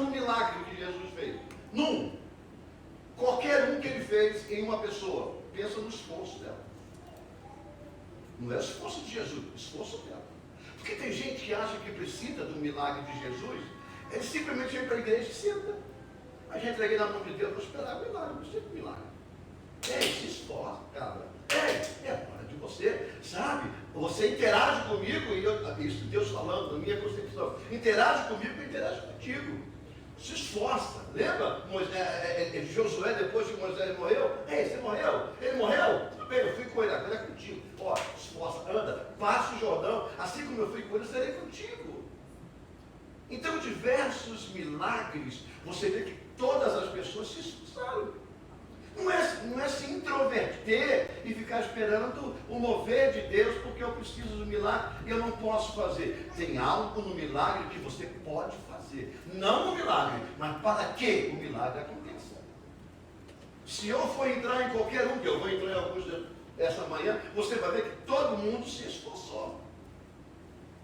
no milagre que Jesus fez. Qualquer um que ele fez em uma pessoa. Pensa no esforço dela. Não é o esforço de Jesus, é o esforço dela. Porque tem gente que acha que precisa do milagre de Jesus. Ele simplesmente vem para a igreja e senta. A gente entreguei na mão de Deus, vou esperar o milagre, não precisa de milagre. Ei, se esforça, cara. Ei, é hora de você, sabe? Você interage comigo, e isso Deus falando, na minha concepção. Interage comigo, eu interajo contigo. Se esforça. Lembra? Josué, depois que Moisés morreu. Ei, você morreu? Ele morreu? Tudo bem, eu fui com ele, agora é contigo. Ó, esforça, anda, passa o Jordão. Assim como eu fui com ele, eu serei contigo. Então, diversos milagres, você vê que todas as pessoas se esforçaram. Não é se introverter e ficar esperando o mover de Deus, porque eu preciso do milagre e eu não posso fazer. Tem algo no milagre que você pode fazer. Não no milagre, mas para que o milagre aconteça. Se eu for entrar em qualquer um, que eu vou entrar em alguns essa manhã, você vai ver que todo mundo se esforçou.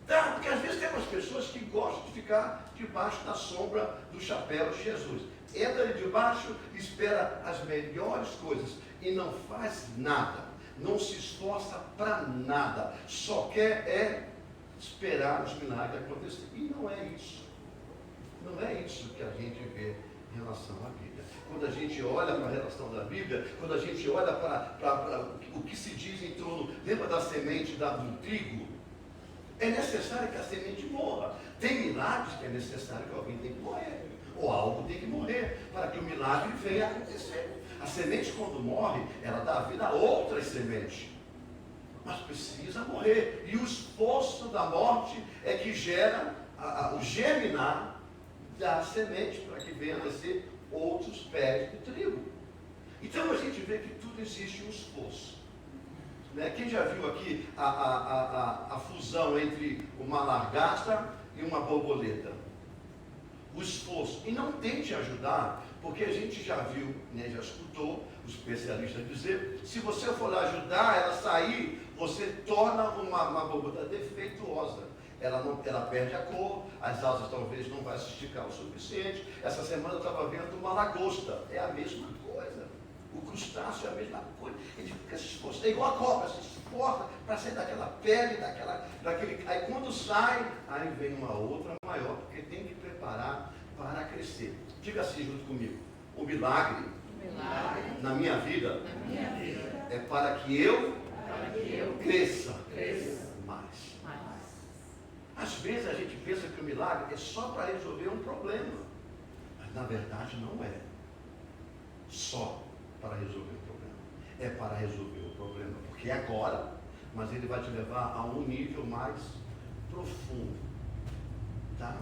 Tá? Porque às vezes tem umas pessoas que gostam de ficar debaixo da sombra do chapéu de Jesus. Entra ali debaixo, espera as melhores coisas e não faz nada. Não se esforça para nada. Só quer esperar os milagres acontecerem. E não é isso. Não é isso que a gente vê em relação à Bíblia. Quando a gente olha para a relação da Bíblia, quando a gente olha para o que se diz em torno, lembra da semente do trigo? É necessário que a semente morra. Tem milagres que é necessário que alguém tenha que morrer. Ou algo tem que morrer para que o milagre venha a acontecer. A semente, quando morre, ela dá vida a outras sementes. Mas precisa morrer. E o esforço da morte é que gera o germinar da semente para que venha a nascer outros pés de trigo. Então a gente vê que tudo existe um esforço. Quem já viu aqui a fusão entre uma lagarta e uma borboleta? O esforço. E não tente ajudar, porque a gente já viu, já escutou os especialistas dizer, se você for lá ajudar ela a sair, você torna uma borboleta defeituosa. Ela perde a cor, as asas talvez não vai se esticar o suficiente. Essa semana eu estava vendo uma lagosta, é a mesma coisa. O crustáceo é a mesma coisa. Ele fica se esforçando. É igual a cobra, se esforça para sair daquela pele, daquele. Aí quando sai, aí vem uma outra maior, porque tem que preparar para crescer. Diga assim junto comigo. O milagre na minha vida é para que eu cresça mais. Às vezes a gente pensa que o milagre é só para resolver um problema. Mas na verdade não é só para resolver o problema. É para resolver o problema, porque é agora, mas ele vai te levar a um nível mais profundo. Tá?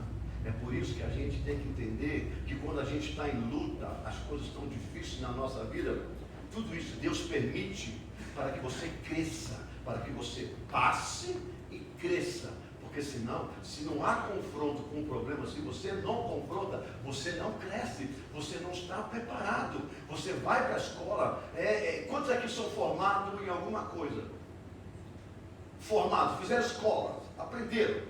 É por isso que a gente tem que entender que quando a gente está em luta, as coisas estão difíceis na nossa vida, tudo isso Deus permite para que você cresça, para que você passe e cresça. Porque senão, se não há confronto com o problema, se você não confronta, você não cresce, você não está preparado. Você vai para a escola, quantos aqui são formados em alguma coisa? Formados, fizeram escola, aprenderam.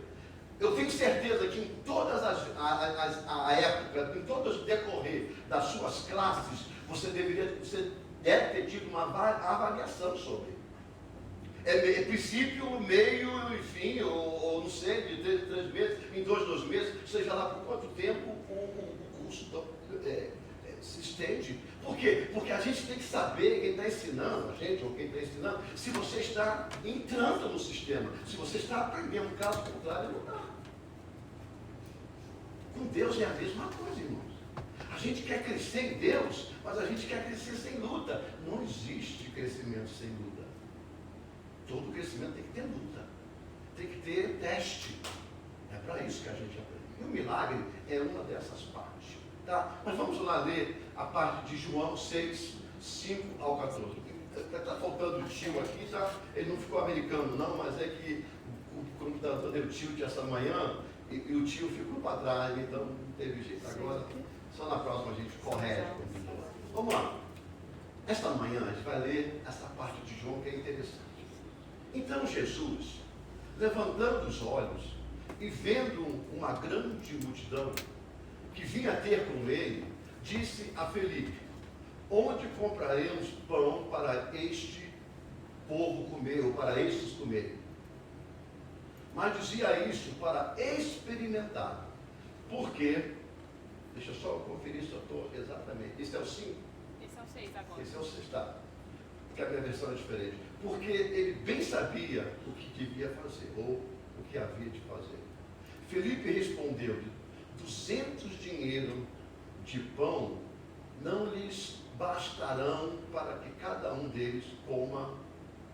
Eu tenho certeza que em todas a época, em todo o decorrer das suas classes, você deve ter tido uma avaliação sobre. É princípio, meio e fim, ou não sei, de 3 meses, em 2 meses, seja lá por quanto tempo o curso se estende. Por quê? Porque a gente tem que saber, quem está ensinando, a gente ou quem está ensinando, se você está entrando no sistema, se você está aprendendo, caso contrário, não dá. Com Deus é a mesma coisa, irmãos. A gente quer crescer em Deus, mas a gente quer crescer sem luta. Não existe crescimento sem luta. Todo crescimento tem que ter luta, tem que ter teste. É para isso que a gente aprende. E o milagre é uma dessas partes. Tá? Mas vamos lá ler a parte de João 6, 5 ao 14. Está faltando o tio aqui, tá? Ele não ficou americano não, mas é que o computador deu tilt essa manhã e o tio ficou para trás, então não teve jeito. Agora, só na próxima a gente corrige. Vamos lá. Esta manhã a gente vai ler essa parte de João que é interessante. Então Jesus, levantando os olhos e vendo uma grande multidão, que vinha ter com ele, disse a Felipe: onde compraremos pão para este povo comer, ou para estes comerem? Mas dizia isso para experimentar. Porque, deixa eu só conferir se eu estou exatamente. Esse é o 5? Esse é o 6 agora. Esse é o 6, tá? Porque a minha versão é diferente. Porque ele bem sabia o que devia fazer, ou o que havia de fazer. Felipe respondeu-lhe: 200 dinheiros de pão não lhes bastarão para que cada um deles coma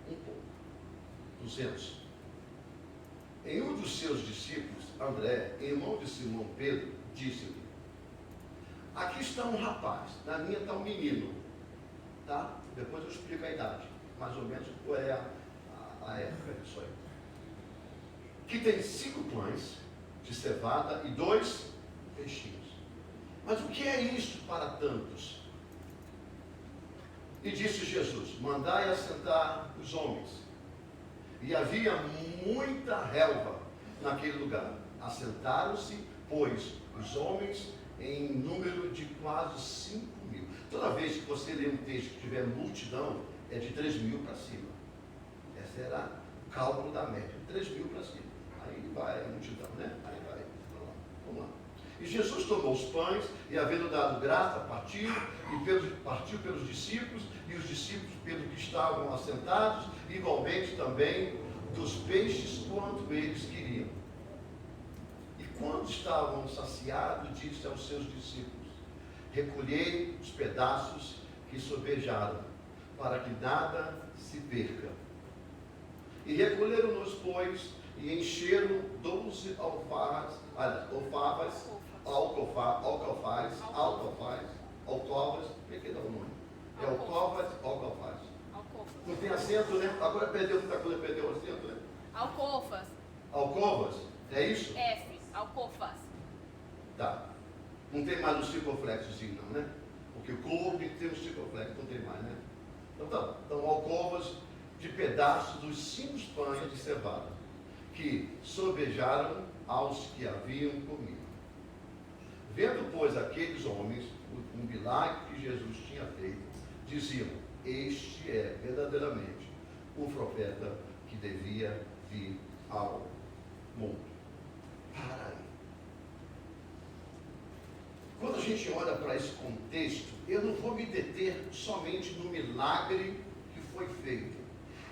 um pouco. 200. Em um dos seus discípulos, André, irmão de Simão Pedro, disse-lhe: aqui está um rapaz, na minha está um menino, tá? Depois eu explico a idade, mais ou menos qual é a época disso aí. Que tem 5 pães de cevada e 2 peixinhos. Mas o que é isto para tantos? E disse Jesus: mandai assentar os homens. E havia muita relva naquele lugar. Assentaram-se, pois, os homens em número de quase 5 mil. Toda vez que você lê um texto que tiver multidão, é de 3 mil para cima. Esse era o cálculo da média, 3 mil para cima. Aí vai a multidão, né? Aí vai. Vamos lá. E Jesus tomou os pães, e havendo dado graça, partiu pelos discípulos, e os discípulos pelos que estavam assentados, igualmente também dos peixes quanto eles queriam. E quando estavam saciados, disse aos seus discípulos: recolhei os pedaços que sobejaram, para que nada se perca. E recolheram-nos, pois, e encheram 12 alcovas, como é que dá o nome? É alcovas. Não tem acento, né? Agora perdeu muita coisa, perdeu o acento, né? Alcofas. Alcovas, é isso? F, alcofas. Tá. Não tem mais o circunflexozinho, não, né? Porque o corpo tem o circunflexo, não tem mais, né? Então tá. Então, alcovas de pedaços dos 5 pães de cevada, que sobejaram aos que haviam comido. Vendo, pois, aqueles homens o milagre que Jesus tinha feito, diziam: este é verdadeiramente o profeta que devia vir ao mundo. Para aí. Quando a gente olha para esse contexto, eu não vou me deter somente no milagre que foi feito.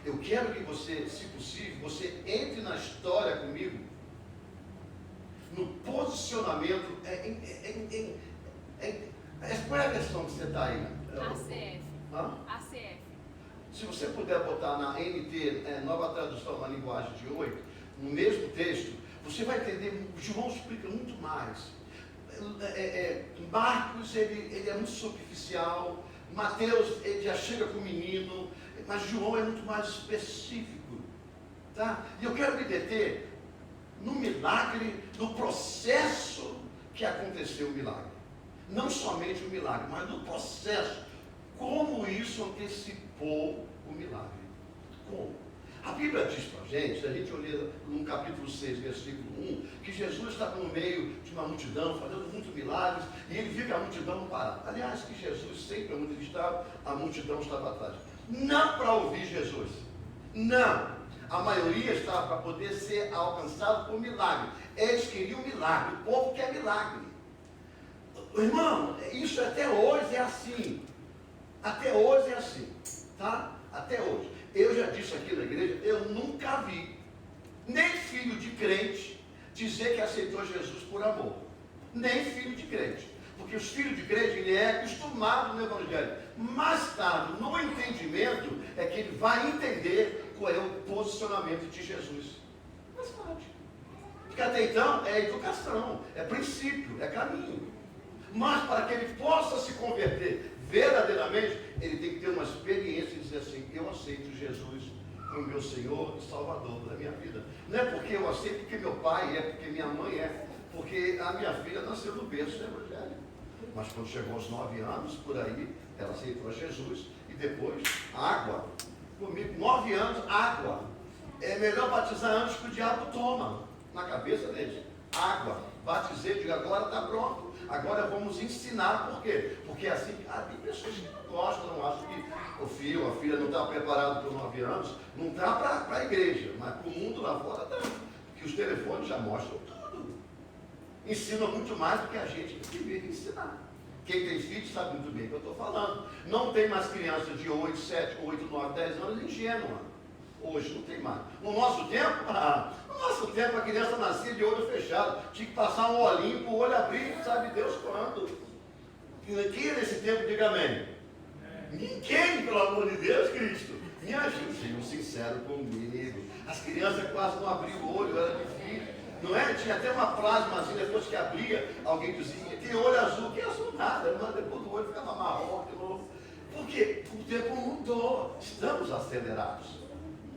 Eu quero que você, se possível, você entre na história comigo, no posicionamento. Qual é a versão que você está aí? ACF. Hã? ACF. Se você puder botar na NT, Nova Tradução na Linguagem de hoje, no mesmo texto, você vai entender. João explica muito mais. Marcos, ele é muito superficial. Mateus, ele já chega com o menino. Mas João é muito mais específico. Tá? E eu quero me deter no milagre, no processo que aconteceu o milagre. Não somente o milagre, mas no processo. Como isso antecipou o milagre? Como? A Bíblia diz para a gente, a gente olha no capítulo 6, versículo 1, que Jesus estava no meio de uma multidão, fazendo muitos milagres, e ele viu que a multidão parava. Aliás, que Jesus, sempre onde ele estava, a multidão estava atrás. Não para ouvir Jesus. Não. A maioria estava para poder ser alcançado por milagre. Eles queriam milagre. O povo quer milagre. Irmão, isso até hoje é assim. Até hoje é assim. Tá? Até hoje. Eu já disse aqui na igreja, eu nunca vi nem filho de crente dizer que aceitou Jesus por amor. Nem filho de crente. Porque os filhos de crente, ele é acostumado no evangelho. Mais tarde, no entendimento, é que ele vai entender qual é o posicionamento de Jesus. Mas pode. Porque até então é educação, é princípio, é caminho. Mas para que ele possa se converter verdadeiramente, ele tem que ter uma experiência e dizer assim: eu aceito Jesus como meu Senhor e Salvador da minha vida. Não é porque eu aceito porque meu pai é, porque minha mãe é, porque a minha filha nasceu no berço do evangelho. Mas quando chegou aos 9 anos, por aí, ela aceitou a Jesus e depois água. Comigo, 9 anos, água. É melhor batizar antes que o diabo toma na cabeça deles. água, batizei, digo, agora está pronto, agora vamos ensinar. Por quê? Porque é assim, tem pessoas que não gostam, acham que o filho ou a filha não está preparado por 9 anos, não está para a igreja, mas para o mundo lá fora está, porque os telefones já mostram tudo, ensinam muito mais do que a gente deveria ensinar. Quem tem filhos sabe muito bem o que eu estou falando. Não tem mais criança de 8, 7, 8, 9, 10 anos ingênua. Hoje não tem mais. No nosso tempo, a criança nascia de olho fechado. Tinha que passar um olhinho para o olho abrir, sabe Deus quando. Quem nesse tempo diga amém? Ninguém, pelo amor de Deus, Cristo. Me ajude, sejam sinceros comigo. As crianças quase não abriam o olho, era difícil. Não é? Tinha até uma plasmazinha, depois que abria, alguém dizia, tem olho azul, que azul nada, mas depois do olho ficava marrom de novo. Por quê? O tempo mudou, estamos acelerados.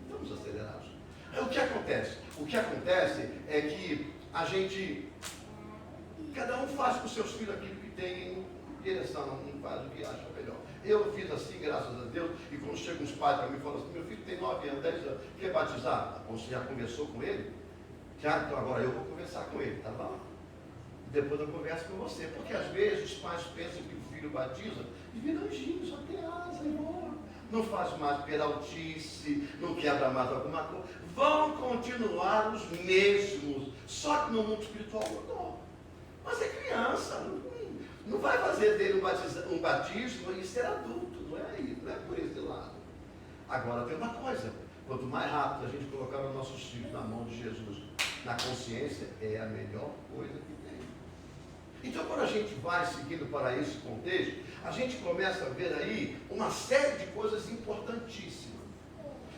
Estamos acelerados. Aí o que acontece? O que acontece é que a gente, cada um faz com seus filhos aquilo que tem em direção, não faz o que acha melhor. Eu fiz assim, graças a Deus, e quando chegam uns pais para mim e falam assim, meu filho tem 9 anos, 10 anos, quer batizar? Você já conversou com ele? Já, então agora eu vou conversar com ele, tá bom? Depois eu converso com você, porque às vezes os pais pensam que o filho batiza e vira anjinho, só tem asa e voa. Não faz mais peraltice, não quebra mais alguma coisa. Vão continuar os mesmos, só que no mundo espiritual mudou. Mas é criança, não vai fazer dele um batismo e ser adulto, não é aí, não é por esse lado. Agora tem uma coisa, quanto mais rápido a gente colocar os nossos filhos na mão de Jesus, na consciência, é a melhor coisa que tem. Então, quando a gente vai seguindo para esse contexto, a gente começa a ver aí uma série de coisas importantíssimas.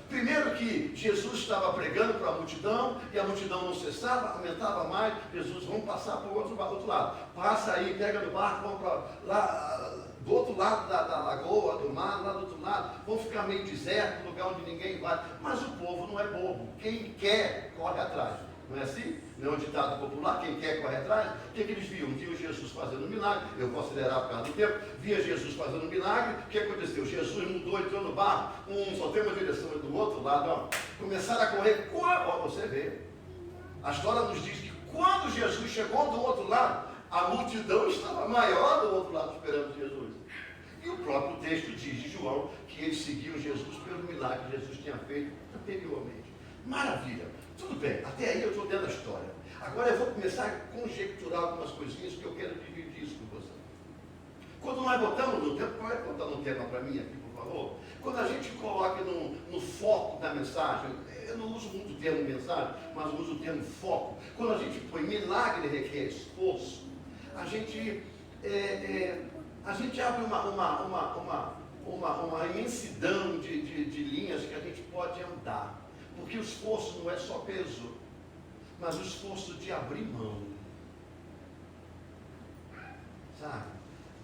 Primeiro que Jesus estava pregando para a multidão, e a multidão não cessava, aumentava mais. Jesus, vamos passar para o outro lado. Passa aí, pega no barco, vamos para lá, do outro lado da lagoa, do mar, lá do outro lado. Vamos ficar meio deserto, lugar onde ninguém vai. Mas o povo não é bobo. Quem quer, corre atrás. Não é assim? Não é um ditado popular, quem quer corre atrás. O que eles viam? Viam Jesus fazendo um milagre, eu vou acelerar por causa do tempo, via Jesus fazendo um milagre, o que aconteceu? Jesus mudou, entrou no barco, só tem uma direção do outro lado, ó. Começaram a correr, ó, você vê. A história nos diz que quando Jesus chegou do outro lado, a multidão estava maior do outro lado esperando Jesus. E o próprio texto diz de João que eles seguiam Jesus pelo milagre que Jesus tinha feito anteriormente. Maravilha. Tudo bem, até aí eu estou dando a história. Agora eu vou começar a conjecturar algumas coisinhas que eu quero dividir isso com você. Quando nós botamos no tempo, pode botar no tema para mim aqui, por favor? Quando a gente coloca no foco da mensagem, eu não uso muito o termo mensagem, mas eu uso o termo foco. Quando a gente põe milagre requer esforço, a gente abre uma imensidão de linhas que a gente pode andar. Porque o esforço não é só peso, mas o esforço de abrir mão. Sabe?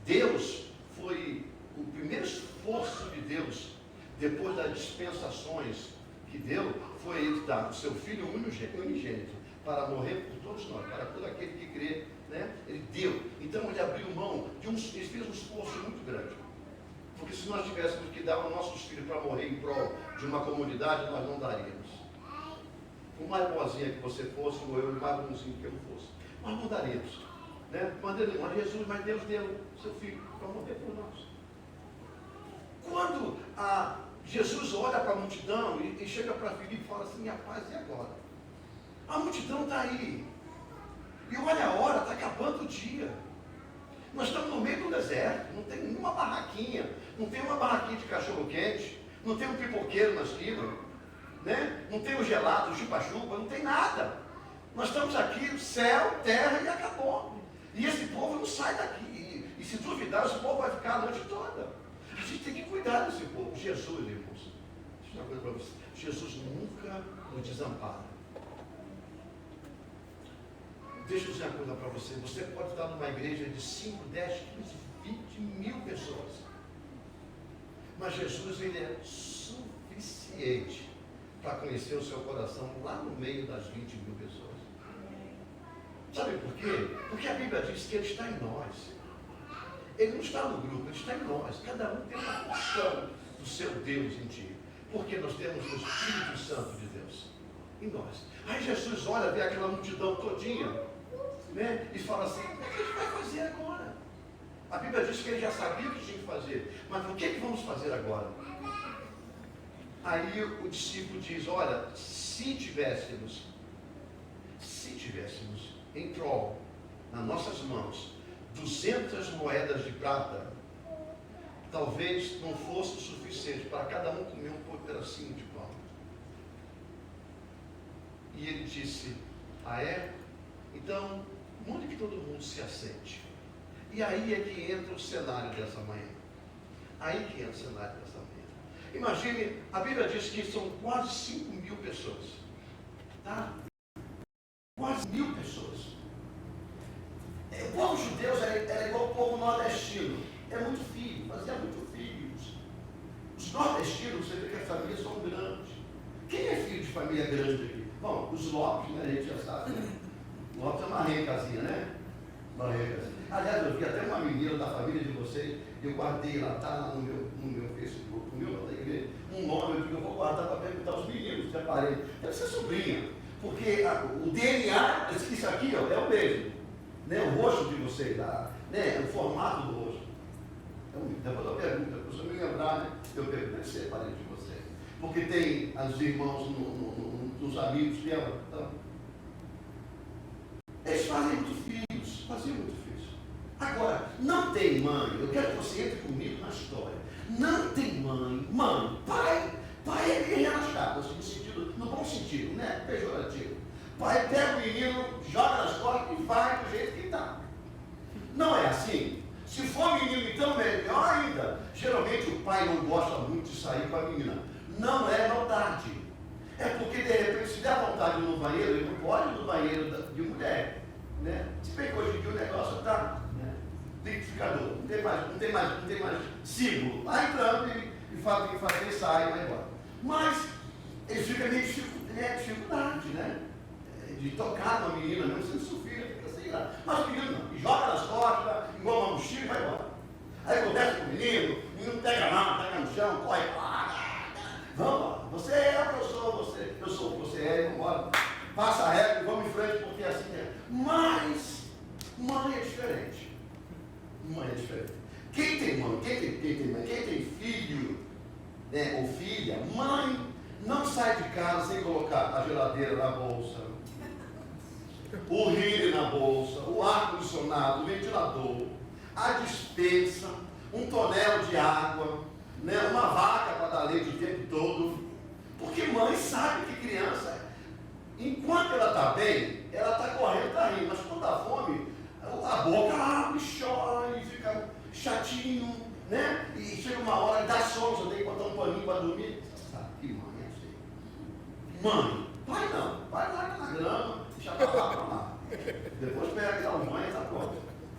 Deus foi o primeiro esforço de Deus, depois das dispensações que deu, foi ele dar o seu Filho unigênito para morrer por todos nós, para todo aquele que crê, né? Ele deu. Então ele abriu mão, ele fez um esforço muito grande. Porque se nós tivéssemos que dar os nossos filhos para morrer em prol de uma comunidade, nós não daríamos. Por mais boazinha que você fosse, ou eu, mais bonzinho que eu fosse, nós não daríamos. Né? Mas Deus deu seu filho para morrer por nós. Quando Jesus olha para a multidão e chega para Filipe e fala assim, minha paz, e agora? A multidão está aí. E olha a hora, está acabando o dia. Nós estamos no meio do deserto, não tem nenhuma barraquinha, não tem uma barraquinha de cachorro quente, não tem um pipoqueiro na esquina, né? Não tem o gelado, o chupa-chupa, não tem nada. Nós estamos aqui, céu, terra e acabou. E esse povo não sai daqui. E se duvidar, esse povo vai ficar a noite toda. A gente tem que cuidar desse povo. Jesus, irmãos, deixa eu dizer uma coisa para você. Jesus nunca nos desampara. Deixa eu dizer uma coisa para você. Você pode estar numa igreja de 5, 10, 15, 20 mil pessoas. Mas Jesus, ele é suficiente para conhecer o seu coração lá no meio das 20 mil pessoas. Sabe por quê? Porque a Bíblia diz que ele está em nós. Ele não está no grupo, ele está em nós. Cada um tem uma porção do seu Deus em ti. Porque nós temos o Espírito Santo de Deus em nós. Aí Jesus olha, vê aquela multidão todinha. Né? E fala assim, o que a gente vai fazer agora? A Bíblia diz que ele já sabia o que tinha que fazer, mas o que vamos fazer agora? Aí o discípulo diz, olha, se tivéssemos em troca, nas nossas mãos, 200 moedas de prata, talvez não fosse o suficiente para cada um comer um pedacinho de pão. E ele disse, ah é? Então, mande que todo mundo se assente. E aí é que entra o cenário dessa manhã. Aí que entra o cenário dessa manhã. Imagine, a Bíblia diz que são quase 5.000 pessoas. Tá? Quase 1.000 pessoas. O povo judeu era igual o povo nordestino. É muito filho, fazia muito filhos. Os nordestinos, você vê que as famílias são grandes. Quem é filho de família grande aqui? Bom, os Lopes, né? A gente já sabe, né? Lopes é uma rencazinha, né? Uma rencazinha. Aliás, eu vi até uma menina da família de vocês, eu guardei lá, está lá no meu Facebook, no meu da igreja, um nome que eu vou guardar para perguntar aos meninos que aparelho. Deve ser sobrinha, porque o DNA, isso aqui ó, é o mesmo. Né? O rosto de vocês, né? O formato do rosto. Então, depois eu pergunto, se eu me lembrar, né? Eu pergunto, deve ser parente de vocês. Porque tem os irmãos nos amigos dela. Então, eles fazem muito filhos, faziam muito filhos. Agora, não tem mãe, eu quero que você entre comigo na história. Não tem mãe, pai é guerreiro nas cartas, no bom sentido, né? Pejorativo. Pai pega o menino, joga nas costas e vai do jeito que está. Não é assim? Se for menino, então melhor ainda. Geralmente o pai não gosta muito de sair com a menina. Não é maldade. É porque de repente, se der vontade no banheiro, ele não pode ir no banheiro de mulher. Né? Se bem que hoje em dia o negócio está, né? Liquidificador, não tem mais símbolo. Vai entrando e faz o que fazer e sai e vai embora. Mas ele fica meio dificuldade, né? De tocar numa menina, mesmo sendo sua filha, fica assim lá. Mas o menino não, joga nas costas, igual uma mochila e vai embora. Aí conversa com o menino pega a mão, pega no chão, corre para lá. Vamos lá, você é o que eu sou o que você é, vamos embora. Passa a regra e vamos em frente, porque assim é. Mas, mãe é diferente. Mãe é diferente. Quem tem mãe, quem tem filho, né, ou filha, mãe, não sai de casa sem colocar a geladeira na bolsa, o rímel na bolsa, o ar-condicionado, o ventilador, a despensa, um tonel de água, né, uma vaca para dar leite o tempo todo. Porque mãe sabe que criança, enquanto ela está bem, ela está correndo, está rindo, mas quando dá fome, a boca abre, chora e fica chatinho, né? E chega uma hora, dá sono, você tem que botar um paninho para dormir. Você sabe que mãe é assim. Mãe, pai não, pai larga na grama, deixa para lá. Depois pega aquela mãe e está pronto.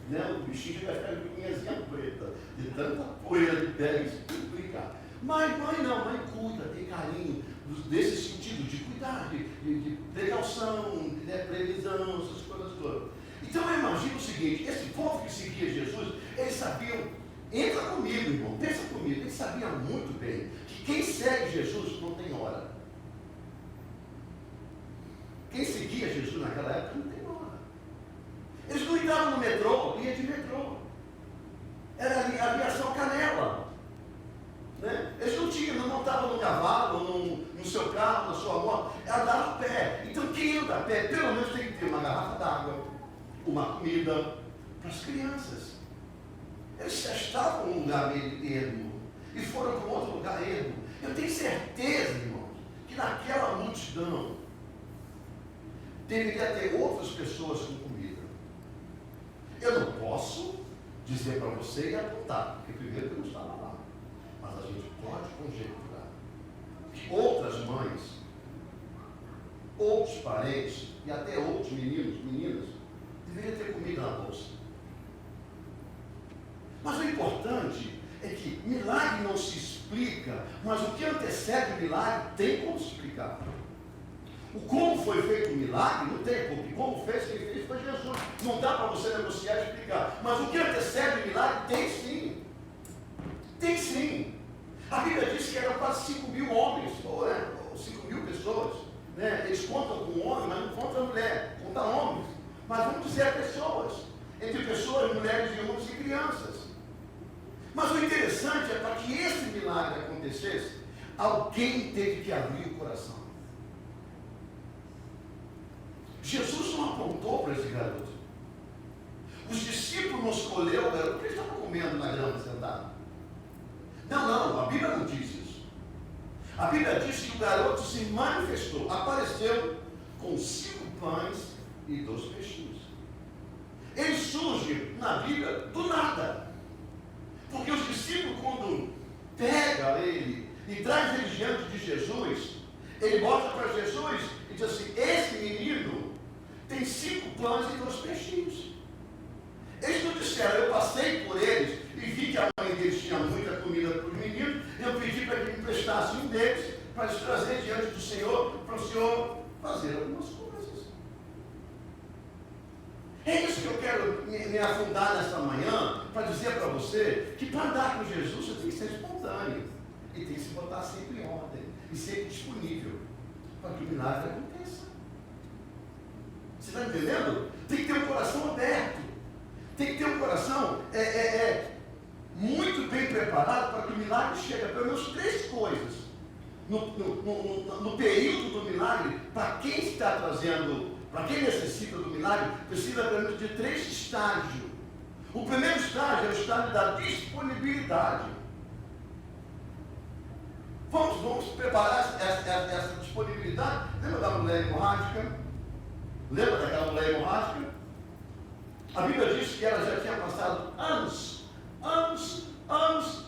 Né? O bichinho vai ficar de pinhazinha preta, de tanta poeira de pele, explicar. Mas mãe não, mãe cuida, tem carinho, desse sentido de cuidar, de precaução, de previsão, essas coisas todas. Então eu imagino o seguinte, esse povo que seguia Jesus, eles sabiam, entra comigo, irmão, pensa comigo, eles sabiam muito bem que quem segue Jesus não tem hora. Quem seguia Jesus naquela época não tem hora. Eles não entravam no metrô, ia de metrô. Era a aviação Canela. Né? Eles não montavam no cavalo, no seu carro, na sua moto, andavam a pé. Então quem anda a pé, pelo menos tem que ter uma garrafa d'água, uma comida para as crianças. Eles estavam num lugar meio ermo e foram para um outro lugar ermo. Eu tenho certeza, irmãos, que naquela multidão deveria ter outras pessoas com comida. Eu não posso dizer para você e apontar, porque primeiro eu não estava lá. Mas a gente pode conjecturar que outras mães, outros parentes e até outros meninos, meninas, deveriam ter comida na bolsa. Mas o importante é que milagre não se explica, mas o que antecede o milagre tem como se explicar. O como foi feito o milagre não tem como. Como fez, quem fez foi Jesus. Não dá para você negociar e explicar. Mas o que antecede o milagre tem sim. Tem sim. A Bíblia diz que eram quase 5.000 homens, ou 5.000 pessoas. Né? Eles contam com homem, mas não contam mulher, contam homens. Mas vamos vamos dizer, pessoas. Entre pessoas, mulheres e homens e crianças. Mas o interessante é para que esse milagre acontecesse, alguém teve que abrir o coração. Jesus não apontou para esse garoto. Os discípulos não escolheram o garoto porque eles estavam comendo na grama sentado. Não, a Bíblia não diz isso. A Bíblia diz que o garoto se manifestou, apareceu com 5 pães e 2 peixinhos. Ele surge na Bíblia do nada. Porque os discípulos, quando pegam ele e traz ele diante de Jesus, ele mostra para Jesus e diz assim: esse menino tem 5 pães e 2 peixinhos. Eles não disseram, eu passei por eles e vi que a mãe deles tinha muita comida para os meninos, e eu pedi para que me emprestasse um deles para eles trazer diante do Senhor, para o Senhor fazer algumas coisas. É isso que eu quero me afundar nessa manhã, para dizer para você que para andar com Jesus você tem que ser espontâneo e tem que se botar sempre em ordem e sempre disponível para que o milagre aconteça. Você está entendendo? Tem que ter um coração aberto, tem que ter um coração muito bem preparado para que o milagre chegue a pelo menos 3 coisas. No período do milagre, para quem está trazendo, para quem necessita do milagre, precisa pelo menos de 3 estágios. O primeiro estágio é o estágio da disponibilidade. Vamos preparar essa disponibilidade. Lembra da mulher hemorrágica? Lembra daquela mulher hemorrágica? A Bíblia diz que ela já tinha passado anos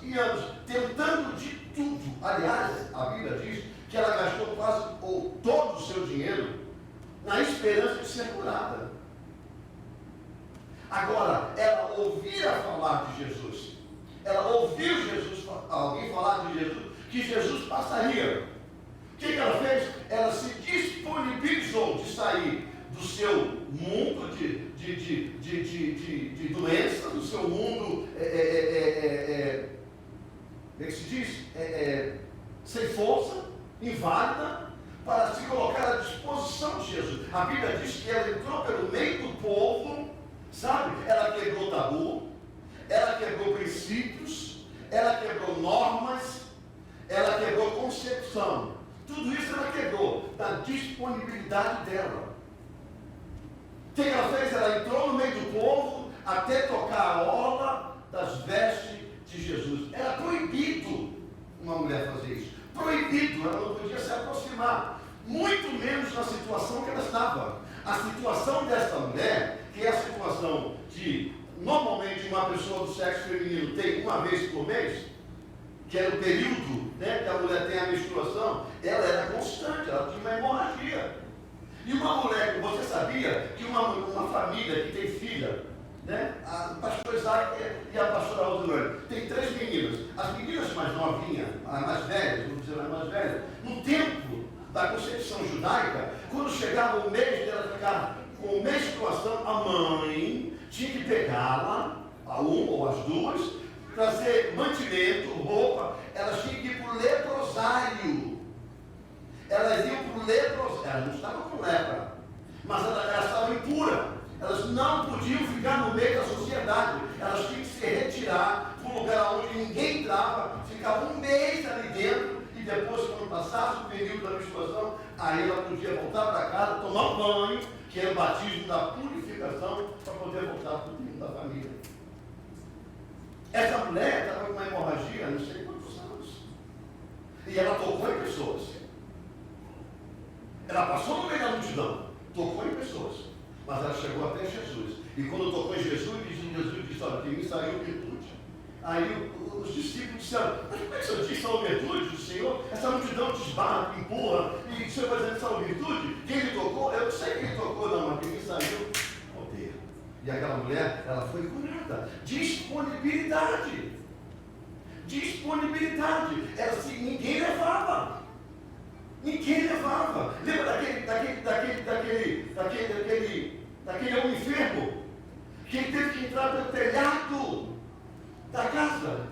e anos, tentando de tudo. Aliás, a Bíblia diz que ela gastou quase ou todo o seu dinheiro na esperança de ser curada. Agora, ela ouvia falar de Jesus. Ela ouviu alguém falar de Jesus, que Jesus passaria. O que ela fez? Ela se disponibilizou de sair do seu mundo de doença, do seu mundo, como é que se diz? Sem força, inválida, para se colocar à disposição de Jesus. A Bíblia diz que ela entrou pelo meio do povo, sabe? Ela quebrou tabu, ela quebrou princípios, ela quebrou normas, ela quebrou concepção. Tudo isso ela quebrou da disponibilidade dela. O que ela fez? Ela entrou no meio do povo até tocar a orla das vestes de Jesus. Era proibido uma mulher fazer isso. Proibido, ela não podia se aproximar. Muito menos na situação que ela estava. A situação dessa mulher, que é a situação de, normalmente, uma pessoa do sexo feminino tem uma vez por mês, que era o período, né, que a mulher tem a menstruação, ela era constante, ela tinha uma hemorragia. E uma mulher, você sabia que uma família que tem filha, né, o pastor Isaac e a pastora Aldilane, tem 3 meninas. As meninas mais novinhas, as mais velhas, vamos dizer as mais velhas, no tempo da concepção judaica, quando chegava o mês dela ficar com menstruação, a mãe tinha que pegá-la, a uma ou as duas, trazer mantimento, roupa, elas tinham que ir para o leprosário. Elas iam para o leprosário, elas não estavam com lepra, mas elas estavam impuras. Elas não podiam ficar no meio da sociedade, elas tinham que se retirar para um lugar onde ninguém entrava, ficava um mês ali dentro, e depois, quando passasse o período da menstruação, aí ela podia voltar para casa, tomar um banho, que era o batismo da purificação, para poder voltar para o tempo da família. Essa mulher estava com uma hemorragia, não sei quantos anos, e ela tocou em pessoas. Ela passou no meio da multidão, tocou em pessoas, mas ela chegou até Jesus. E quando tocou em Jesus disse, olha, de mim saiu virtude. Aí os discípulos disseram, mas como é que o senhor diz saiu virtude do Senhor? Essa multidão te esbarra, te empurra, e o senhor vai dizer que saiu virtude? Quem lhe tocou? Eu não sei quem tocou, não, mas de mim saiu poder. E aquela mulher, ela foi curada. Disponibilidade. Disponibilidade. Era assim, ninguém levava. Ninguém levava. Lembra daquele homem enfermo? Que ele teve que entrar pelo telhado da casa,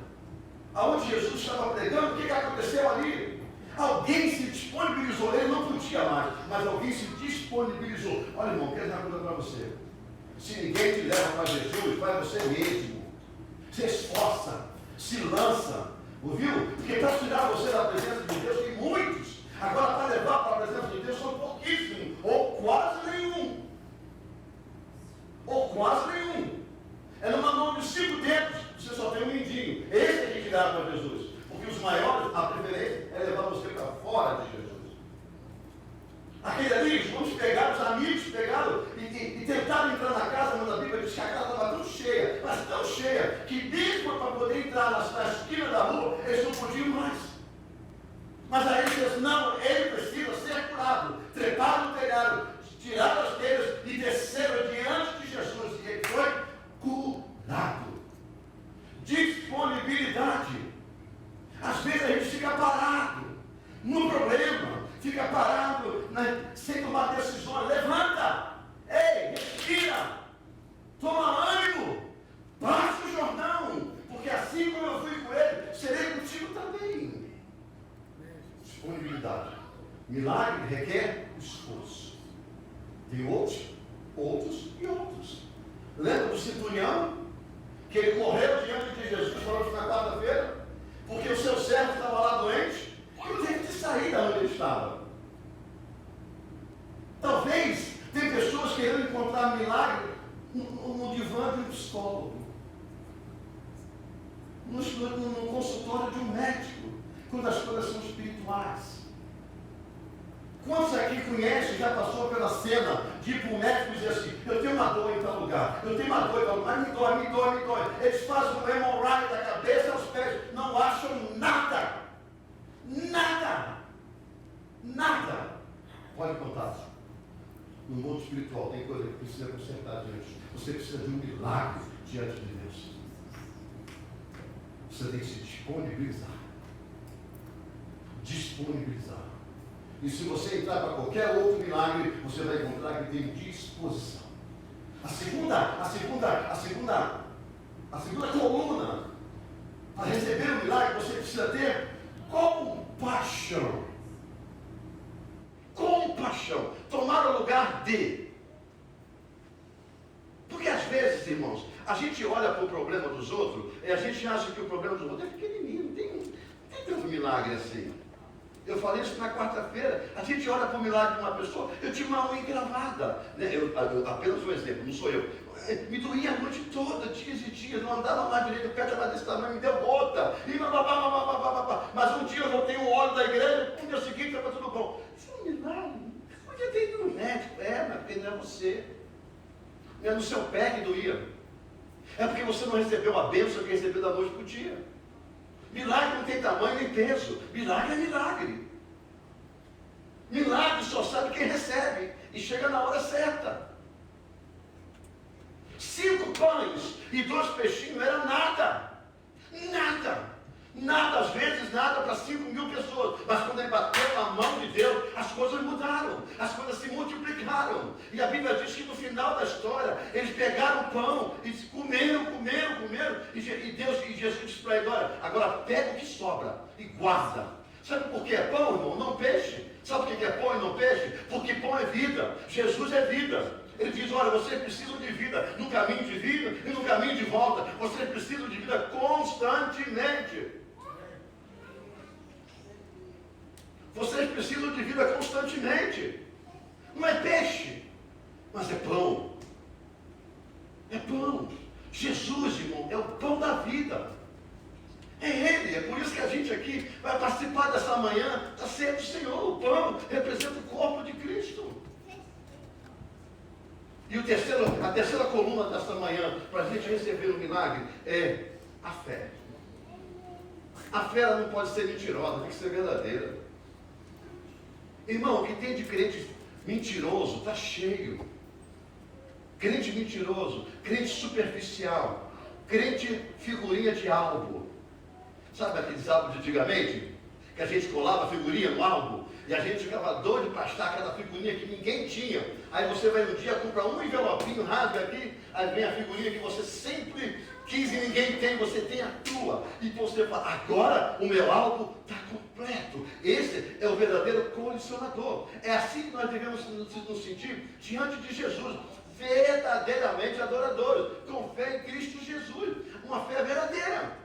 aonde Jesus estava pregando. O que aconteceu ali? Alguém se disponibilizou. Ele não podia mais, mas alguém se disponibilizou. Olha, irmão, quero dizer uma coisa para você. Se ninguém te leva para Jesus, vai você mesmo. Se esforça, se lança. Ouviu? Porque para tirar você da presença de Deus tem muitos. Agora para levar para a presença de Deus são pouquíssimos. Ou quase nenhum. Ou quase nenhum. É numa mão de 5 dedos. Você só tem um mindinho. Esse é que tiraram para Jesus. Porque os maiores, a preferência é levar você para fora de Jesus. Aquele ali, vamos pegar, os amigos pegaram e tentaram entrar na casa, mas a Bíblia diz que a casa estava tão cheia, mas tão cheia, que mesmo para poder entrar na esquina da rua, eles não podiam mais. Mas aí ele disse, não, ele precisa ser curado. Treparam no telhado, tiraram as telhas e desceram diante de Jesus. E ele foi curado. Disponibilidade. Às vezes a gente fica parado no problema. Fica parado, né, sem tomar decisões. Levanta! Ei, respira! Toma ânimo! Passa o Jordão! Porque assim como eu fui com ele, serei contigo também. Disponibilidade. Milagre requer esforço. Tem outros e outros. Lembra do centurião? Que ele correu diante de Jesus, falou na quarta-feira, porque o seu servo estava lá doente. Ele teve que sair da onde ele estava. Talvez tem pessoas querendo encontrar milagre no divã de um psicólogo, no consultório de um médico, quando as coisas são espirituais. Quantos aqui conhecem, já passou pela cena de ir para o médico e dizer assim, eu tenho uma dor em tal lugar, eu tenho uma dor em tal lugar, me dói. Eles fazem um MRI da cabeça aos pés, não acham nada. Nada. Pode contar. No mundo espiritual tem coisa que precisa consertar diante. Você precisa de um milagre diante de Deus. Você tem que se disponibilizar. E se você entrar para qualquer outro milagre, você vai encontrar que tem disposição. A segunda coluna para receber o milagre, você precisa ter compaixão. Tomar o lugar de. Porque às vezes, irmãos, a gente olha para o problema dos outros e a gente acha que o problema dos outros é pequenininho, não tem tanto milagre assim. Eu falei isso na quarta-feira. A gente olha para o milagre de uma pessoa. Eu tinha uma unha encravada, né? Eu apenas um exemplo, não sou eu. Me doía a noite toda, dias e dias, não andava mais direito, o pé estava desse tamanho, me deu gota. Mas um dia eu voltei um óleo da igreja, no dia seguinte estava tudo bom. Isso é um milagre. Podia ter ido no médico, mas porque não é você. Não é no seu pé que doía. É porque você não recebeu a bênção que recebeu da noite para o dia. Milagre não tem tamanho nem peso. Milagre é milagre. Milagre só sabe quem recebe. E chega na hora certa. 5 pães e 2 peixinhos era nada. Nada, às vezes nada para 5.000 pessoas. Mas quando ele bateu na mão de Deus, as coisas mudaram. As coisas se multiplicaram. E a Bíblia diz que no final da história, eles pegaram o pão e comeram. E Jesus disse para ele, olha, agora pega o que sobra e guarda. Sabe por que é pão, irmão? Não peixe. Sabe por que é pão e não peixe? Porque pão é vida. Jesus é vida. Ele diz, olha, você precisa de vida no caminho de vida e no caminho de volta. Você precisa de vida constantemente. Vocês precisam de vida constantemente. Não é peixe, mas é pão. É pão. Jesus, irmão, é o pão da vida. É Ele. É por isso que a gente aqui vai participar dessa manhã da ceia do Senhor. O pão representa o corpo de Cristo. E a terceira coluna desta manhã, para a gente receber o milagre, é a fé. A fé ela não pode ser mentirosa, tem que ser verdadeira. Irmão, o que tem de crente mentiroso está cheio. Crente mentiroso, crente superficial, crente figurinha de álbum. Sabe aqueles álbuns de antigamente? Que a gente colava figurinha no álbum e a gente ficava doido para achar aquela figurinha que ninguém tinha. Aí você vai um dia, compra um envelopinho, rasga aqui, aí vem a figurinha que você sempre quis e ninguém tem, você tem a tua. E você fala, agora o meu álbum está completo. Esse é o verdadeiro colecionador. É assim que nós devemos nos sentir diante de Jesus. verdadeiramente adoradores, com fé em Cristo Jesus, uma fé verdadeira,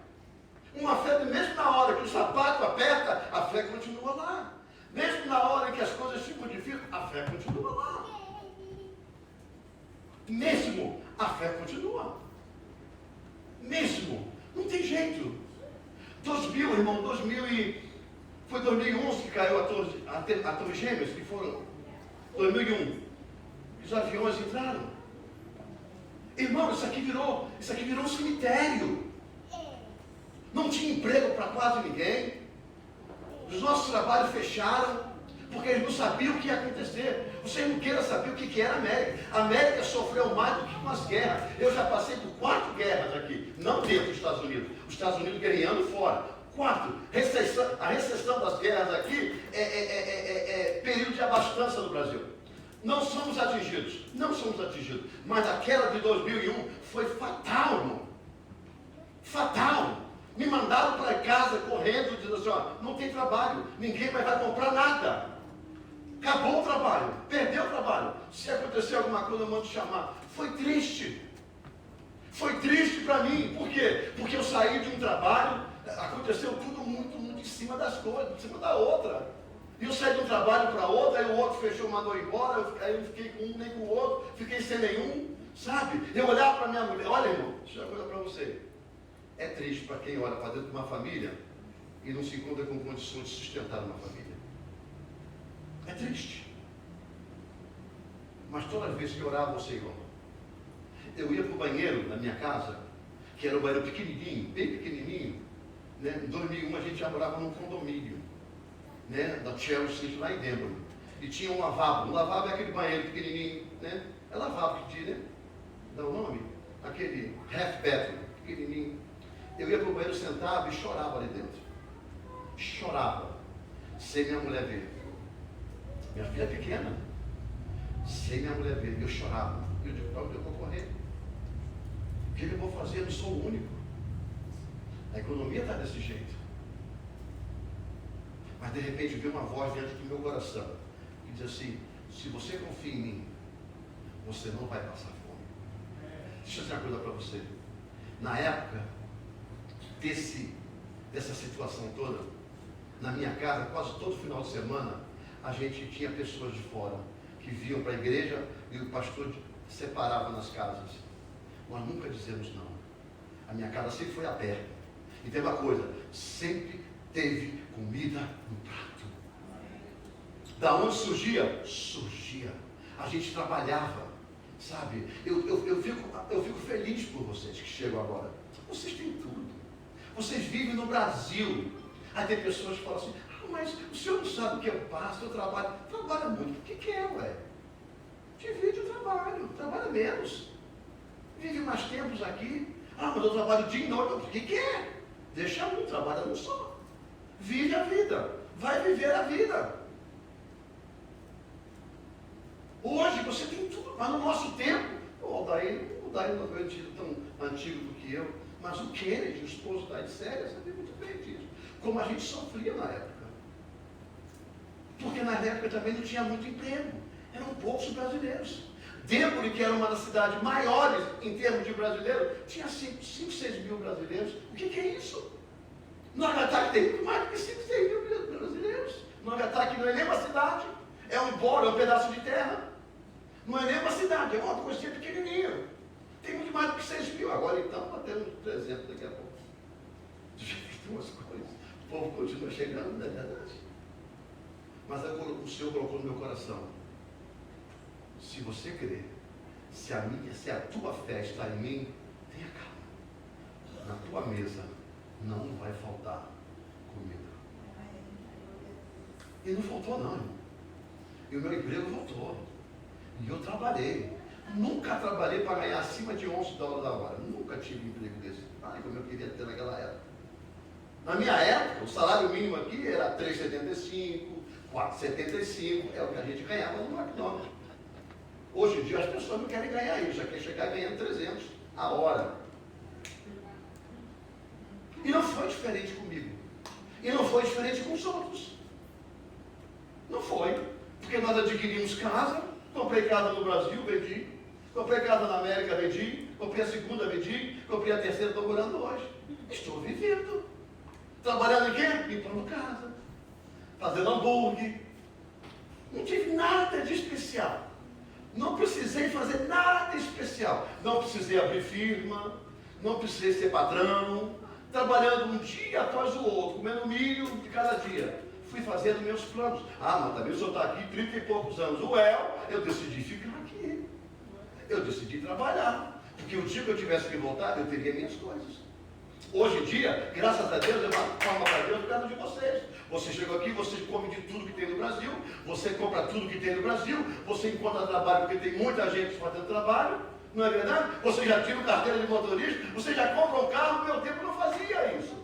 uma fé que mesmo na hora que o sapato aperta, a fé continua lá, mesmo na hora que as coisas ficam difíceis, a fé continua lá, mesmo a fé continua, mesmo, não tem jeito. 2000, irmão, foi 2011 que caiu a Torre Gêmeas, que foram 2001, os aviões entraram. Irmão, isso aqui virou um cemitério. Não tinha emprego para quase ninguém. Os nossos trabalhos fecharam, porque eles não sabiam o que ia acontecer. Vocês não queiram saber o que era a América. A América sofreu mais do que com as guerras. Eu já passei por 4 guerras aqui, não dentro dos Estados Unidos. Os Estados Unidos guerreando fora. 4, a recessão das guerras aqui é período de abastança no Brasil. Não somos atingidos, mas aquela de 2001 foi fatal, irmão. Fatal. Me mandaram para casa correndo, dizendo assim, ó, não tem trabalho, ninguém vai comprar nada. Acabou o trabalho, perdeu o trabalho. Se acontecer alguma coisa, eu mando chamar. Foi triste para mim. Por quê? Porque eu saí de um trabalho, aconteceu tudo muito em cima das coisas, em cima da outra. E eu saí de um trabalho para outro, aí o outro fechou, mandou embora, aí eu fiquei com um, nem com o outro, fiquei sem nenhum, sabe? Eu olhava para minha mulher, olha, irmão, deixa eu dizer uma coisa para você. É triste para quem olha para dentro de uma família e não se encontra com condições de sustentar uma família. É triste. Mas toda vez que eu orava ao Senhor, eu ia para o banheiro na minha casa, que era um banheiro pequenininho, bem pequenininho, né? Em 2001 a gente já morava num condomínio, né? Da Chelsea, lá em Denver. E tinha um lavabo. O lavabo é aquele banheiro pequenininho, né? É lavabo que diz, né? Dá o nome? Aquele half bathroom, pequenininho. Eu ia para o banheiro, sentava e chorava ali dentro. Chorava. Sem minha mulher ver. Minha filha é pequena. Sem minha mulher ver. Eu chorava. Eu digo, para onde eu vou correr? O que eu vou fazer? Eu não sou o único. A economia está desse jeito. Mas de repente veio uma voz dentro do meu coração. Que diz assim, se você confia em mim, você não vai passar fome. Deixa eu dizer uma coisa para você. Na época dessa situação toda, na minha casa, quase todo final de semana, a gente tinha pessoas de fora que vinham para a igreja e o pastor separava nas casas. Nós nunca dizemos não. A minha casa sempre foi aberta. E tem uma coisa, sempre teve comida no prato. Da onde surgia? Surgia. A gente trabalhava, sabe? Eu fico feliz por vocês que chegam agora. Vocês têm tudo. Vocês vivem no Brasil. Aí tem pessoas que falam assim, mas o senhor não sabe o que eu passo, eu trabalho. Trabalha muito. O que é, ué? Divide o trabalho. Trabalha menos. Vive mais tempos aqui. Mas eu trabalho dia e noite. O que é? Deixa um, trabalha um só. Vive a vida. Vai viver a vida. Hoje você tem tudo. Mas no nosso tempo, o Aldair não é tão antigo do que eu. Mas o Kennedy, o esposo da Edséria, sabia muito bem disso. Como a gente sofria na época. Porque na época também não tinha muito emprego. Eram poucos brasileiros. Denver, que era uma das cidades maiores em termos de brasileiros, tinha 5, 6 mil brasileiros. O que é isso? Nagataki tem muito mais do que 5, 6 mil brasileiros. Nagataki não é nem uma cidade. É um bolo, é um pedaço de terra. Não é nem uma cidade, é uma coisinha pequenininha. Tem muito mais do que 6 mil. Agora então, batemos 300 daqui a pouco. Tem umas coisas. O povo continua chegando, não é verdade? Mas o Senhor colocou no meu coração. Se você crer, se a tua fé está em mim, tenha calma. Na tua mesa não vai faltar comida. E não faltou não, irmão. E o meu emprego voltou. E eu trabalhei. Nunca trabalhei para ganhar acima de $11 a hora. Nunca tive emprego desse. Como eu queria ter naquela época. Na minha época, o salário mínimo aqui era R$3,75, R$4,75. É o que a gente ganhava no McDonald's. Hoje em dia as pessoas não querem ganhar isso. Já quer chegar ganhando 300 a hora. E não foi diferente comigo. E não foi diferente com os outros. Não foi. Porque nós adquirimos casa, comprei casa no Brasil, vendi. Comprei casa na América, vendi. Comprei a segunda, vendi. Comprei a terceira, estou morando hoje. Estou vivendo. Trabalhando em quê? Limpando casa. Fazendo hambúrguer. Não tive nada de especial. Não precisei fazer nada especial. Não precisei abrir firma. Não precisei ser patrão. Trabalhando um dia após o outro, comendo milho de cada dia. Fui fazendo meus planos. Ah, mas também o senhor está aqui 30 e poucos anos. Eu decidi ficar aqui. Eu decidi trabalhar. Porque o dia que eu tivesse que voltar, eu teria minhas coisas. Hoje em dia, graças a Deus, eu forma para Deus por causa de vocês. Você chega aqui, você come de tudo que tem no Brasil, você compra tudo que tem no Brasil, você encontra trabalho porque tem muita gente fazendo trabalho, não é verdade? Você já tira carteira de motorista, você já compra um carro, no meu tempo não fazia isso.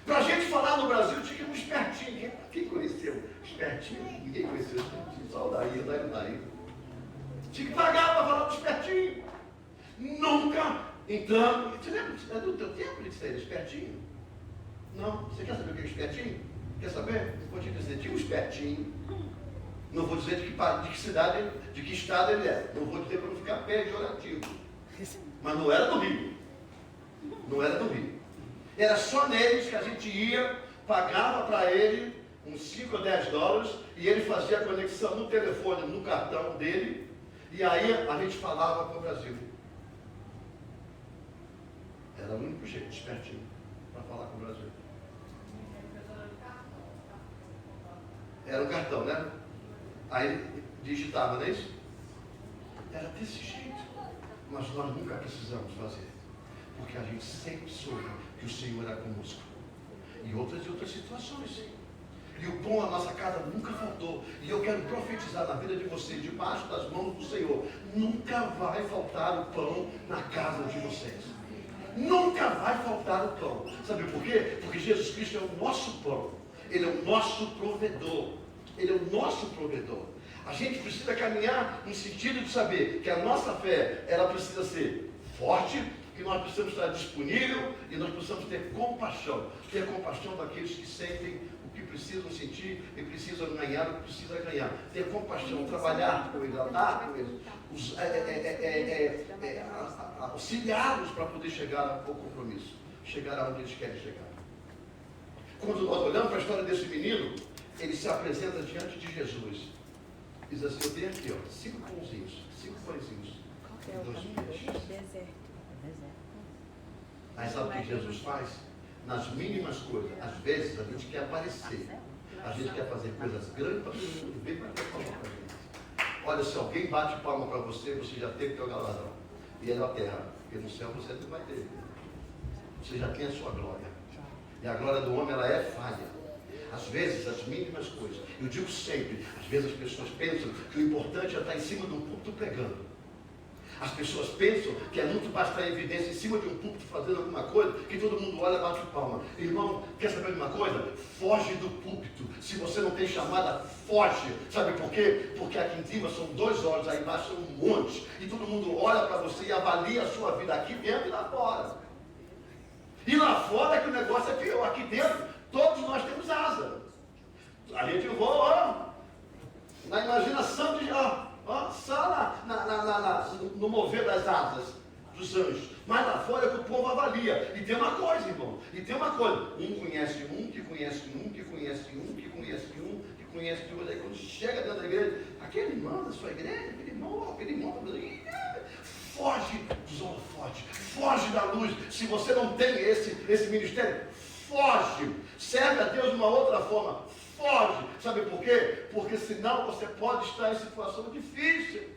Para a gente falar no Brasil, tinha que ir um espertinho. Quem conheceu espertinho? Ninguém conheceu espertinho, só o daí. Tinha que pagar para falar do espertinho. Nunca entrando. Você lembra? É do teu tempo de ser espertinho? Não. Você quer saber o que é espertinho? Quer saber? Vou te dizer, tinha um espertinho. Não vou dizer de que cidade, de que estado ele é. Não vou dizer para não ficar pejorativo. Mas não era do Rio. Não era do Rio. Era só neles que a gente ia, pagava para ele uns 5 ou 10 dólares e ele fazia a conexão no telefone, no cartão dele, e aí a gente falava para o Brasil. Era o único jeito, espertinho, para falar com o Brasil. Era um cartão, né? Aí digitava, não é isso? Era desse jeito. Mas nós nunca precisamos fazer. Porque a gente sempre soube que o Senhor era conosco. E outras situações. E o pão na nossa casa nunca faltou. E eu quero profetizar na vida de vocês, debaixo das mãos do Senhor. Nunca vai faltar o pão na casa de vocês. Nunca vai faltar o pão. Sabe por quê? Porque Jesus Cristo é o nosso pão. Ele é o nosso provedor. Ele é o nosso provedor. A gente precisa caminhar no sentido de saber que a nossa fé, ela precisa ser forte, que nós precisamos estar disponível e nós precisamos ter compaixão. Ter compaixão daqueles que sentem o que precisam sentir e precisam ganhar o que precisa ganhar. Ter compaixão, trabalhar com eles, andar com eles, auxiliá-los para poder chegar ao compromisso, chegar aonde eles querem chegar. Quando nós olhamos para a história desse menino, ele se apresenta diante de Jesus. Diz assim, eu tenho aqui, 5 pãozinhos, 5 pãezinhos, e 2 peixes. Mas sabe o que Jesus faz? Nas mínimas coisas, às vezes a gente quer aparecer. A gente quer fazer coisas grandes para todo mundo ver para ter palma para a gente. Olha, se alguém bate palma para você, você já teve teu galardão. E é na terra, porque no céu você não vai ter. Você já tem a sua glória. E a glória do homem, ela é falha. Às vezes, as mínimas coisas. Eu digo sempre, às vezes as pessoas pensam que o importante é estar em cima de um púlpito pregando. As pessoas pensam que é muito para estar em evidência em cima de um púlpito fazendo alguma coisa, que todo mundo olha e bate palma. Irmão, quer saber de uma coisa? Foge do púlpito. Se você não tem chamada, foge. Sabe por quê? Porque aqui em cima são 2 olhos, aí embaixo são um monte. E todo mundo olha para você e avalia a sua vida aqui dentro e lá fora. E lá fora é que o negócio é pior. Aqui dentro, todos nós temos asa. A gente voa, na imaginação de só no mover das asas dos anjos. Mas lá fora é que o povo avalia. E tem uma coisa, irmão. E tem uma coisa. Um conhece um, que conhece um, que conhece um, que conhece um, que conhece outro. Aí quando chega dentro da igreja, aquele irmão da sua igreja, aquele irmão, foge dos holofotes, foge da luz. Se você não tem esse ministério, foge. Serve a Deus de uma outra forma. Foge. Sabe por quê? Porque senão você pode estar em situação difícil.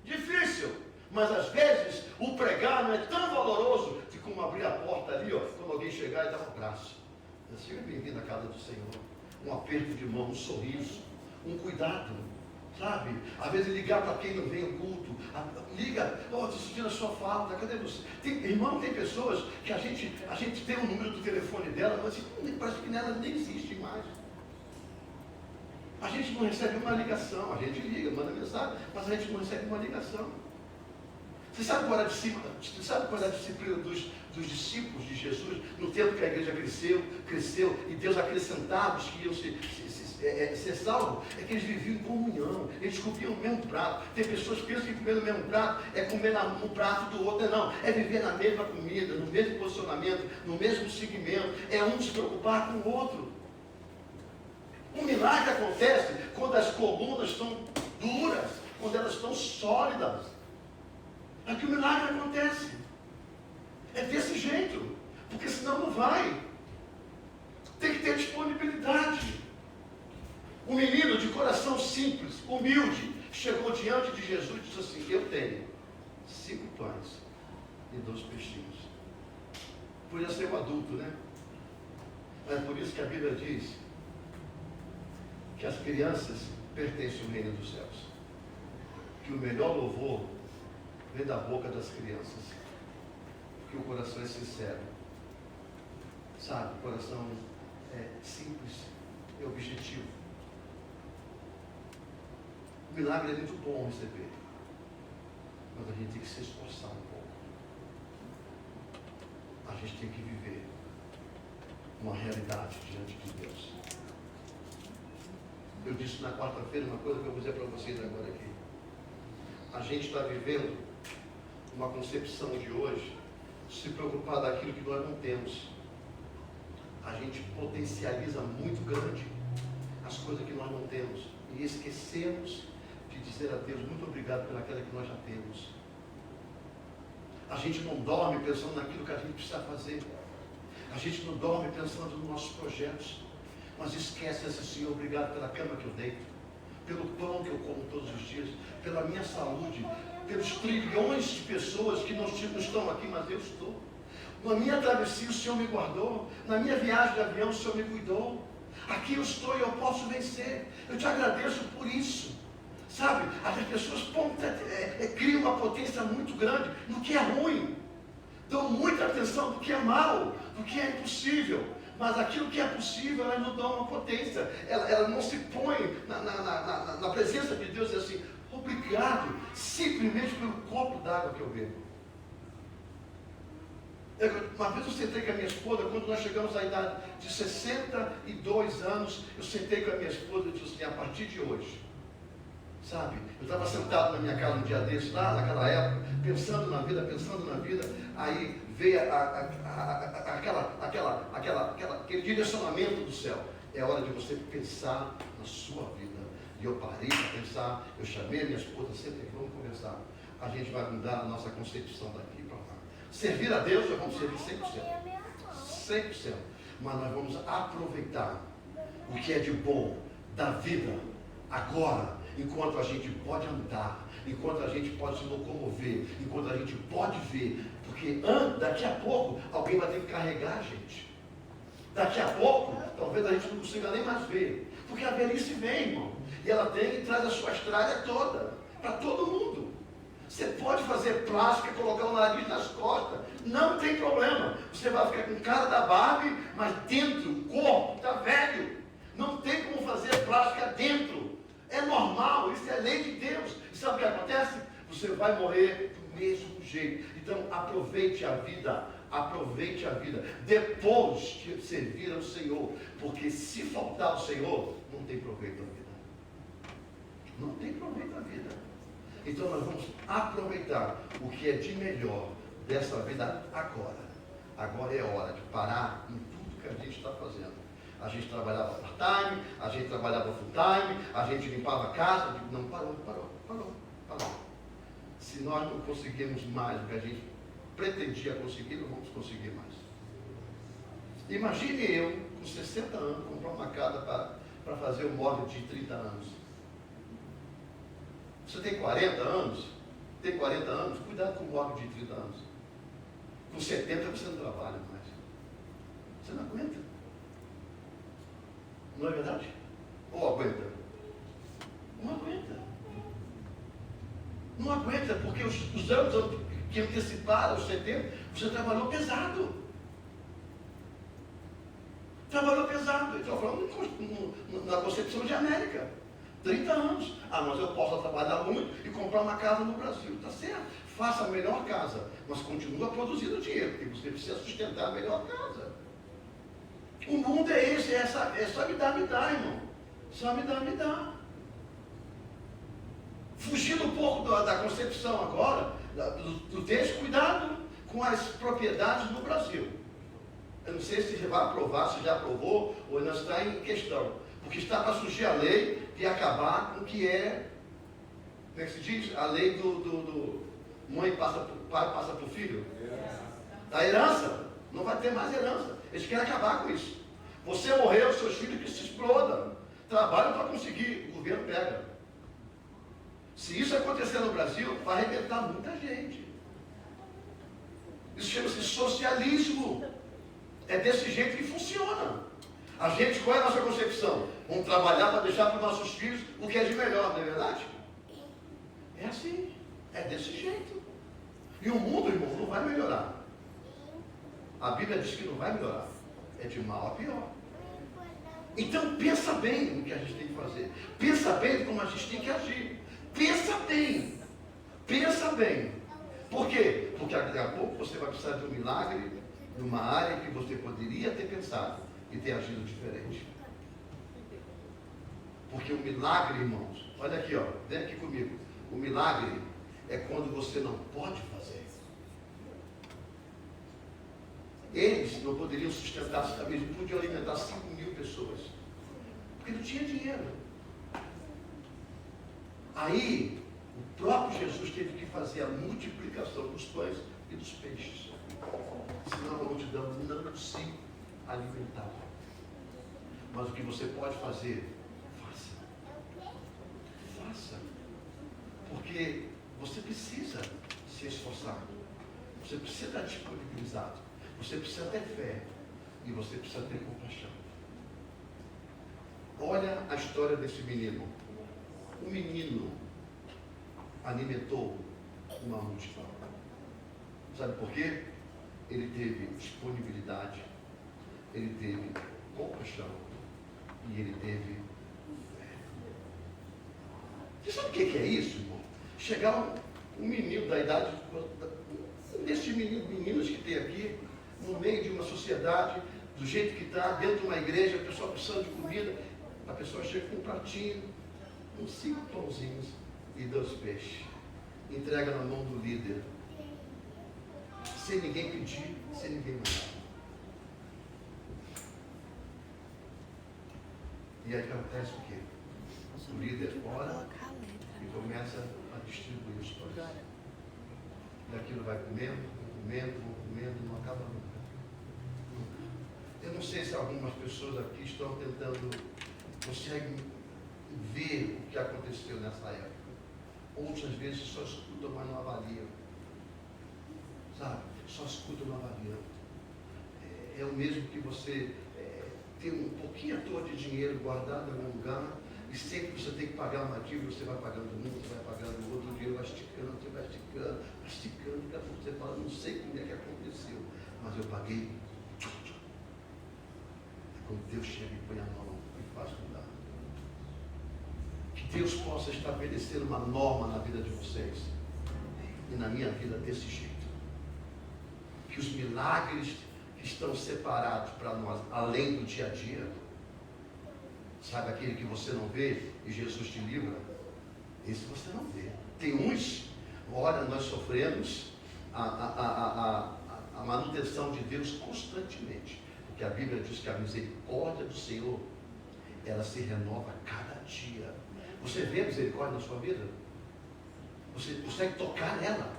Difícil. Mas às vezes o pregar não é tão valoroso de como abrir a porta ali, quando alguém chegar e dar um abraço. Seja bem-vindo à casa do Senhor. Um aperto de mão, um sorriso, um cuidado. Sabe? Às vezes ligar para quem não vem ao culto. Liga, estou sentindo a sua falta, cadê você? Irmão, tem pessoas que a gente tem o número do telefone dela, mas parece que nela nem existe mais. A gente não recebe uma ligação, a gente liga, manda mensagem, mas a gente não recebe uma ligação. Você sabe qual era a disciplina dos discípulos de Jesus no tempo que a igreja cresceu e Deus acrescentava os que iam ser salvos? É que eles viviam em comunhão, eles comiam o mesmo prato. Tem pessoas que pensam que comer no mesmo prato é comer no prato do outro. Não, é viver na mesma comida, no mesmo posicionamento, no mesmo segmento. É um se preocupar com o outro. Um milagre acontece quando as colunas estão duras, quando elas estão sólidas. É que o milagre acontece. É desse jeito. Porque senão não vai. Tem que ter disponibilidade. Um menino de coração simples, humilde, chegou diante de Jesus e disse assim: eu tenho 5 pães e 2 peixinhos. Podia ser um adulto, né? É por isso que a Bíblia diz que as crianças pertencem ao reino dos céus. Que o melhor louvor vem da boca das crianças. Porque o coração é sincero. Sabe, o coração é simples, é objetivo. O milagre é muito bom receber. Mas a gente tem que se esforçar um pouco. A gente tem que viver uma realidade diante de Deus. Eu disse na quarta-feira uma coisa que eu vou dizer para vocês agora aqui. A gente está vivendo uma concepção de hoje, se preocupar daquilo que nós não temos. A gente potencializa muito grande as coisas que nós não temos e esquecemos de dizer a Deus muito obrigado pelaquela que nós já temos. A gente não dorme pensando naquilo que a gente precisa fazer. A gente não dorme pensando nos nossos projetos. Mas esquece esse Senhor, obrigado pela cama que eu deito, pelo pão que eu como todos os dias, pela minha saúde, pelos trilhões de pessoas que não estão aqui, mas eu estou. Na minha travessia o Senhor me guardou, na minha viagem de avião o Senhor me cuidou. Aqui eu estou e eu posso vencer. Eu te agradeço por isso. Sabe, as pessoas criam uma potência muito grande no que é ruim. Dão muita atenção do que é mal, do que é impossível. Mas aquilo que é possível, elas não dão uma potência. Ela não se põe na presença de Deus e diz assim: obrigado, simplesmente pelo copo d'água que eu bebo. Uma vez eu sentei com a minha esposa, quando nós chegamos à idade de 62 anos, eu sentei com a minha esposa e disse assim: a partir de hoje, sabe, eu estava sentado na minha casa um dia desses, lá naquela época, pensando na vida, aí veio aquele direcionamento do céu. É hora de você pensar na sua vida. E eu parei para pensar, eu chamei a minha esposa, senta aqui, vamos conversar. A gente vai mudar a nossa concepção daqui para lá. Servir a Deus, nós vamos servir 100%. 100%. Mas nós vamos aproveitar o que é de bom da vida agora, enquanto a gente pode andar, enquanto a gente pode se locomover, enquanto a gente pode ver, porque daqui a pouco alguém vai ter que carregar a gente. Daqui a pouco, talvez a gente não consiga nem mais ver, porque a velhice vem, irmão, e ela vem e traz a sua estrada toda, para todo mundo. Você pode fazer plástica, colocar o nariz nas costas, não tem problema. Você vai ficar com cara da Barbie, mas dentro, o corpo está velho. Não tem como fazer plástica dentro. É normal, isso é lei de Deus. E sabe o que acontece? Você vai morrer do mesmo jeito. Então aproveite a vida. Aproveite a vida. Depois de servir ao Senhor. Porque se faltar ao Senhor, não tem proveito a vida. Não tem proveito a vida. Então nós vamos aproveitar o que é de melhor dessa vida agora. Agora é hora de parar em tudo que a gente está fazendo. A gente trabalhava part-time, a gente trabalhava full-time, a gente limpava a casa. Não, parou. Se nós não conseguirmos mais do que a gente pretendia conseguir, não vamos conseguir mais. Imagine eu, com 60 anos, comprar uma casa para fazer um móvel de 30 anos. Você tem 40 anos? Cuidado com o móvel de 30 anos. Com 70 você não trabalha mais. Você não aguenta. Não é verdade? Ou aguenta? Não aguenta. Não aguenta, porque os anos que anteciparam os 70, você trabalhou pesado. Trabalhou pesado. Estou falando na concepção de América. 30 anos. Ah, mas eu posso trabalhar muito e comprar uma casa no Brasil. Está certo. Faça a melhor casa, mas continua produzindo dinheiro, porque você precisa sustentar a melhor casa. O mundo é esse, é só me dá, irmão. Só me dá. Fugindo um pouco da concepção agora, do texto, cuidado com as propriedades no Brasil. Eu não sei se vai aprovar, se já aprovou, ou ainda está em questão. Porque está para surgir a lei de acabar com o que é, como é que se diz? A lei do mãe pai passa para o filho. Da herança. Não vai ter mais herança. Eles querem acabar com isso. Você morreu, seus filhos que se explodam. Trabalham para conseguir, o governo pega. Se isso acontecer no Brasil, vai arrebentar muita gente. Isso chama-se socialismo. É desse jeito que funciona. A gente, qual é a nossa concepção? Vamos trabalhar para deixar para os nossos filhos o que é de melhor, não é verdade? É assim. É desse jeito. E o mundo, irmão, não vai melhorar. A Bíblia diz que não vai melhorar. É de mal a pior. Então pensa bem no que a gente tem que fazer. Pensa bem como a gente tem que agir. Pensa bem. Pensa bem. Por quê? Porque daqui a pouco você vai precisar de um milagre numa área que você poderia ter pensado e ter agido diferente. Porque o milagre, irmãos, olha aqui, ó, vem aqui comigo. O milagre é quando você não pode fazer. Eles não poderiam sustentar essa camisa, não podiam alimentar 5.000 pessoas, porque não tinha dinheiro. Aí, o próprio Jesus teve que fazer a multiplicação dos pães e dos peixes. Senão a multidão não se alimentava. Mas o que você pode fazer, faça. Faça. Porque você precisa se esforçar. Você precisa estar disponibilizado. Você precisa ter fé. E você precisa ter compaixão. Olha a história desse menino. O menino alimentou uma multidão. Sabe por quê? Ele teve disponibilidade, ele teve compaixão e ele teve fé. Você sabe o que é isso, irmão? Chegar um menino da idade, desses meninos que tem aqui, no meio de uma sociedade, do jeito que está, dentro de uma igreja, a pessoa precisando de comida, a pessoa chega com um pratinho, com 5 pãozinhos e 2 peixes. Entrega na mão do líder. Sem ninguém pedir, sem ninguém mandar. E aí acontece o quê? O líder ora e começa a distribuir os pães. E aquilo vai comendo, não acaba nunca. Eu não sei se algumas pessoas aqui estão conseguem ver o que aconteceu nessa época. Outras vezes só escutam, mas não avaliam. Sabe? Só escutam, não avaliam. É o mesmo que você ter um pouquinho à toa de dinheiro guardado em algum lugar, e sempre você tem que pagar uma dívida, você vai pagando um, você vai pagando outro, o dinheiro vai esticando, você vai esticando, daqui a pouco você fala, não sei como é que aconteceu, mas eu paguei tudo. É quando Deus chega e põe a mão e faz mudar. Que Deus possa estabelecer uma norma na vida de vocês e na minha vida desse jeito. Que os milagres que estão separados para nós, além do dia a dia, sabe aquele que você não vê e Jesus te livra? Esse você não vê. Tem uns, olha, nós sofremos a manutenção de Deus constantemente. Porque a Bíblia diz que a misericórdia do Senhor, ela se renova cada dia. Você vê a misericórdia na sua vida? Você consegue tocar nela?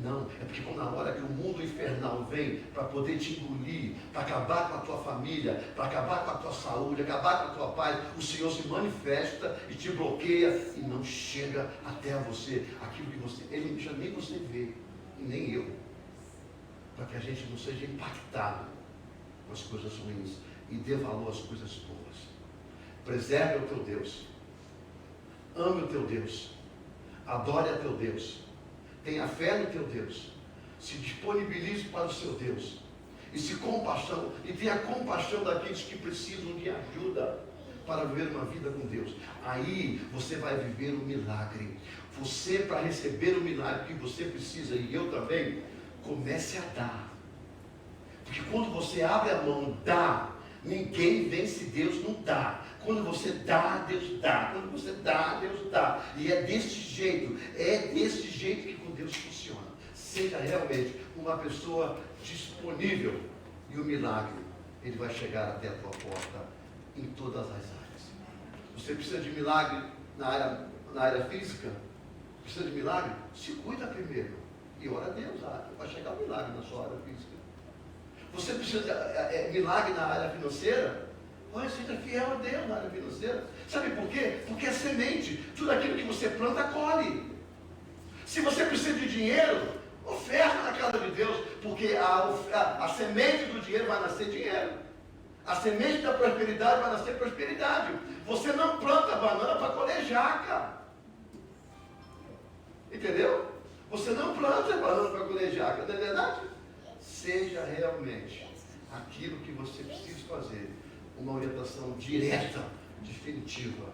Não, é porque na hora que o mundo infernal vem para poder te engolir, para acabar com a tua família, para acabar com a tua saúde, acabar com a tua paz, o Senhor se manifesta e te bloqueia e não chega até a você aquilo que você, Ele não deixa nem você ver, e nem eu, para que a gente não seja impactado com as coisas ruins e dê valor às coisas boas. Preserve o teu Deus, ame o teu Deus, adore a teu Deus. Tenha fé no teu Deus. Se disponibilize para o seu Deus. E tenha compaixão daqueles que precisam de ajuda. para viver uma vida com Deus. Aí você vai viver o milagre. Você, para receber o milagre que você precisa, e eu também, comece a dar. Porque quando você abre a mão, dá, ninguém vence Deus, não dá. Quando você dá, Deus dá. Quando você dá, Deus dá. E é desse jeito que com Deus funciona. Seja realmente uma pessoa disponível, e o milagre, ele vai chegar até a tua porta em todas as áreas. Você precisa de milagre na área física? Precisa de milagre? Se cuida primeiro e ora a Deus, vai chegar o milagre na sua área física. Você precisa de milagre na área financeira? Olha, seja fiel a Deus na área financeira. Sabe por quê? Porque é semente. Tudo aquilo que você planta, colhe. Se você precisa de dinheiro, oferta na casa de Deus, porque a semente do dinheiro vai nascer dinheiro. A semente da prosperidade vai nascer prosperidade. Você não planta banana para colher jaca. Entendeu? Você não planta banana para colher jaca, não é verdade? Seja realmente aquilo que você precisa fazer, uma orientação direta, definitiva,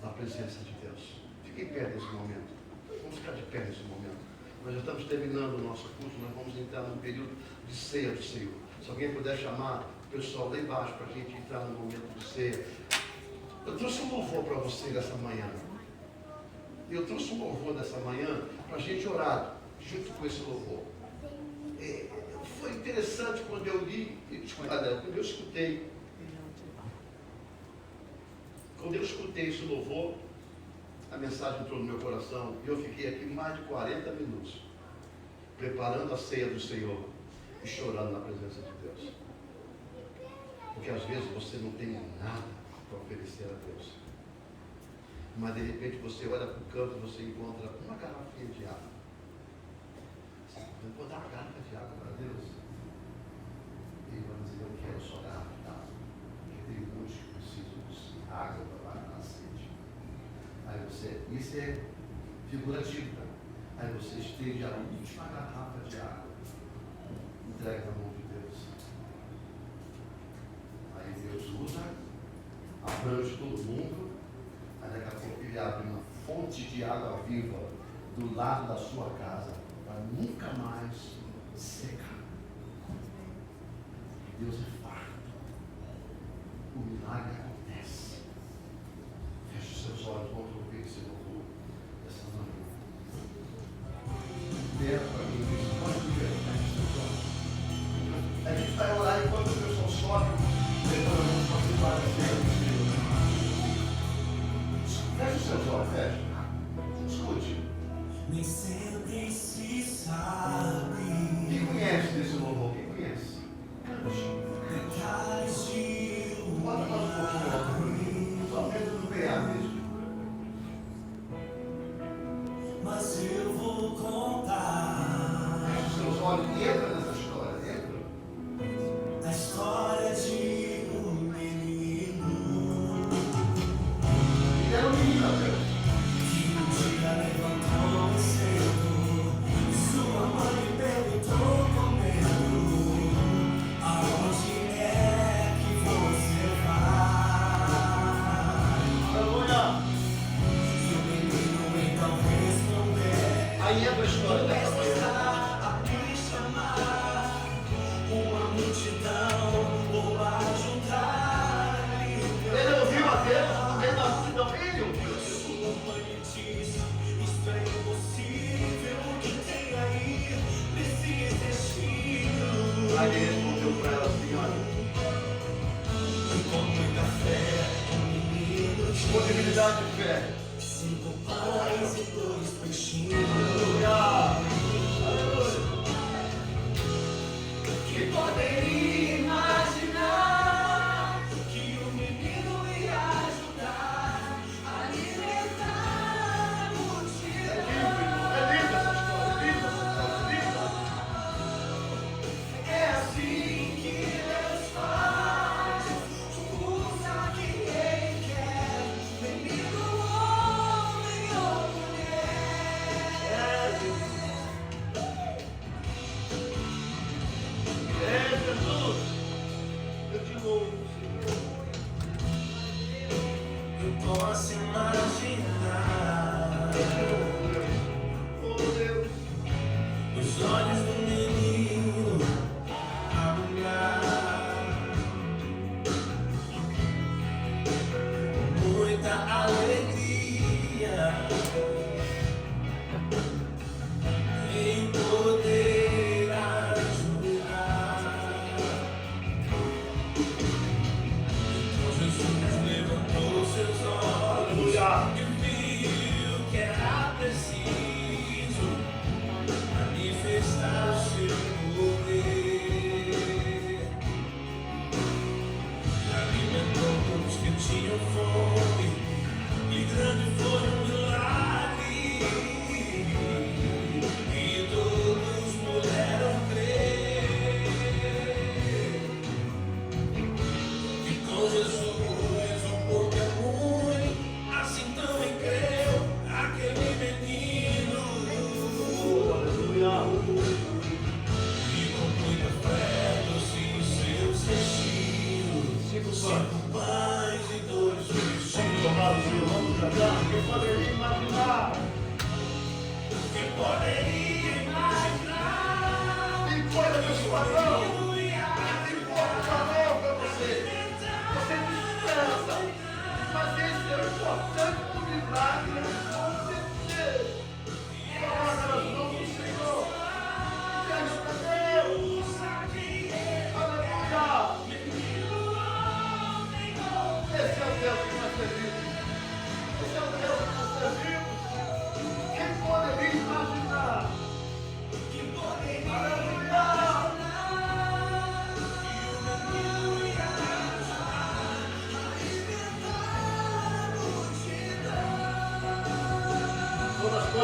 na presença de Deus. Fique em pé nesse momento. Vamos ficar de pé nesse momento. Nós já estamos terminando o nosso curso, nós vamos entrar num período de ceia do Senhor. Se alguém puder chamar o pessoal lá embaixo para a gente entrar no momento de ceia. Eu trouxe um louvor para você nessa manhã. Eu trouxe um louvor dessa manhã para a gente orar junto com esse louvor. Foi interessante quando eu li, quando eu escutei. Quando eu escutei esse louvor, a mensagem entrou no meu coração e eu fiquei aqui mais de 40 minutos, preparando a ceia do Senhor e chorando na presença de Deus. Porque às vezes você não tem nada para oferecer a Deus. Mas de repente você olha para o canto e você encontra uma garrafinha de água. Eu vou dar uma garrafa de água para Deus. E ele vai dizer, eu quero só garrafa de água. Porque tem muitos que precisam de água para lá na sede. Aí você, isso é figurativo. Aí você estende a última garrafa de água. Entrega na mão de Deus. Aí Deus usa, abrange todo mundo. Aí daqui a pouco ele abre uma fonte de água viva do lado da sua casa, para nunca mais secar. Deus é farto. O milagre acontece. Feche os seus olhos, vamos ouvir esse louvor dessa manhã. Pera para mim, pode viver, feche os seus olhos. A gente vai orar enquanto o pessoal sobe, depois nós vamos participar da ceia do Senhor. Feche os seus olhos, feche. Escute. Nem sempre se sabe. Quem conhece desse louvor? Quem conhece? Detalhes de Bota mais um pouquinho. Só dentro do PA mesmo. mas eu vou contar Feche os seus olhos e entra nessa história. Entra. a história de um menino Ele era um menino apenas. que um dia levantou cedo. Sua mãe perguntou com medo: aonde é que você vai? Aleluia. E o menino então respondeu: Aí entra a história dessa manhã. a me chamar, uma multidão vou ajudar. Ele ouviu a Deus no meio da multidão. Ele ouviu a Deus. Sua mãe disse: isto é impossível, o que tem aí precisa existir. Aí ele respondeu para ela assim, olha, Com muita fé, o menino tinha possibilidade de fé. 5 pães e 2 peixinhos. Aleluia. Que poderia imaginar que o menino ia ajudar a alimentar a É multidão. lindo essa história, é lindo essa história, É assim que Deus faz, usa quem Ele quer. Menino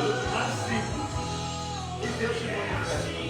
coisa mais simples. E Deus se manifesta.